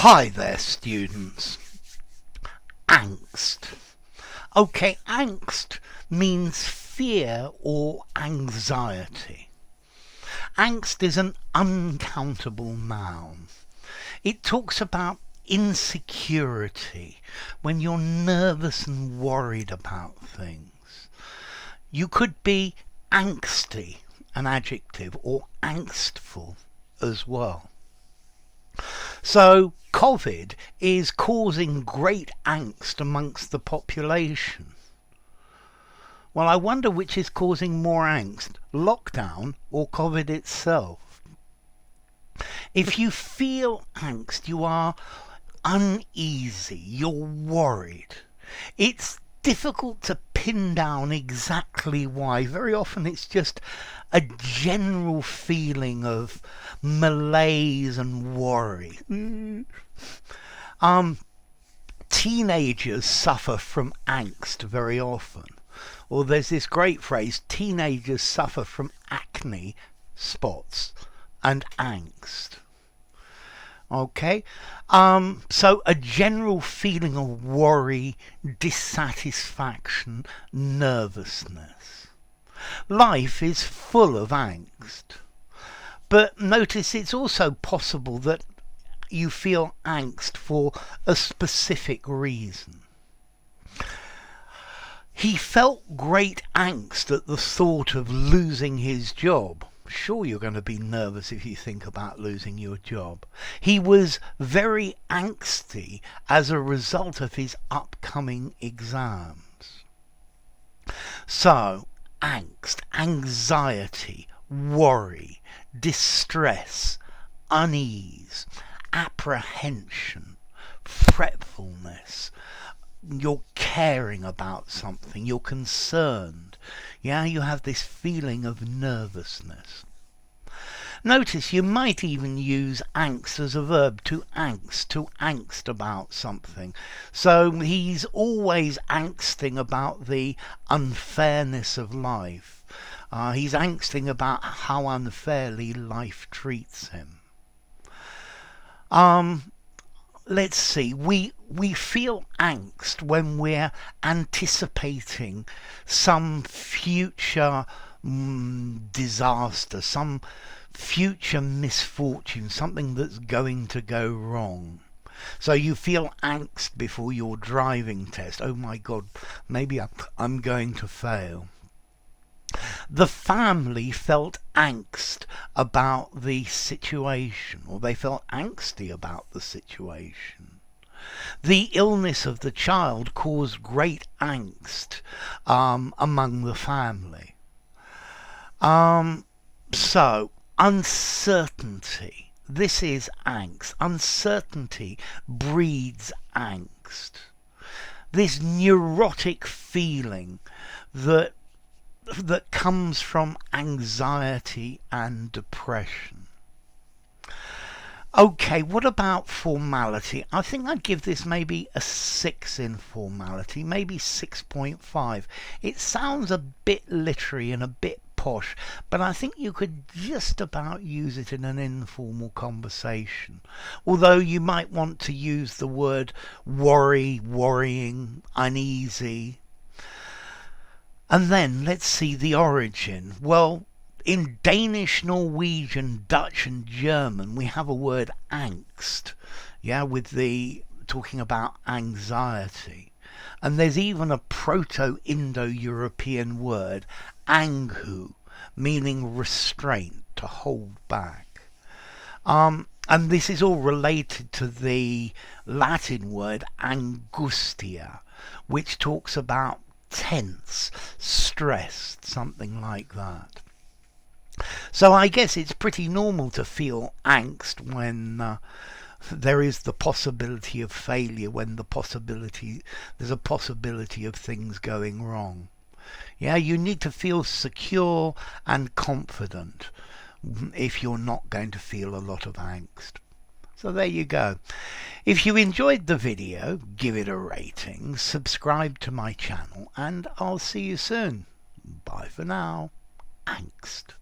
Hi there, students. Angst. Okay, angst means fear or anxiety. Angst is an uncountable noun. It talks about insecurity, when you're nervous and worried about things. You could be angsty, an adjective, or angstful as well. So COVID is causing great angst amongst the population. Well, I wonder which is causing more angst, lockdown or COVID itself. If you feel angst, you are uneasy, you're worried. It's difficult to pin down exactly why. Very often it's just a general feeling of malaise and worry. Teenagers suffer from angst very often. Or there's this great phrase, teenagers suffer from acne spots and angst. Okay, so a general feeling of worry, dissatisfaction, nervousness. Life is full of angst. But notice it's also possible that you feel angst for a specific reason. He felt great angst at the thought of losing his job. Sure, you're going to be nervous if you think about losing your job. He was very angsty as a result of his upcoming exams. So, angst, anxiety, worry, distress, unease, apprehension, fretfulness. You're caring about something, you're concerned. Yeah, you have this feeling of nervousness. Notice you might even use angst as a verb, to angst about something. So he's always angsting about the unfairness of life. He's angsting about how unfairly life treats him. Let's see, we feel angst when we're anticipating some future disaster, some future misfortune, something that's going to go wrong. So you feel angst before your driving test. Oh my God, maybe I'm going to fail. The family felt angst about the situation, or they felt angsty about the situation. The illness of the child caused great angst among the family. So, uncertainty. This is angst. Uncertainty breeds angst. This neurotic feeling that comes from anxiety and depression. Okay, what about formality? I think I'd give this maybe a 6 in formality, maybe 6.5. It sounds a bit literary and a bit posh, but I think you could just about use it in an informal conversation. Although you might want to use the word worry, worrying, uneasy. And then let's see the origin. Well, in Danish, Norwegian, Dutch and German we have a word angst, yeah, with the talking about anxiety. And there's even a Proto-Indo-European word, anghu, meaning restraint, to hold back. And this is all related to the Latin word angustia, which talks about tense, stressed, something like that. So I guess it's pretty normal to feel angst when there is the possibility of failure, when there's a possibility of things going wrong. Yeah, you need to feel secure and confident if you're not going to feel a lot of angst. So there you go. If you enjoyed the video, give it a rating, subscribe to my channel, and I'll see you soon. Bye for now. Angst.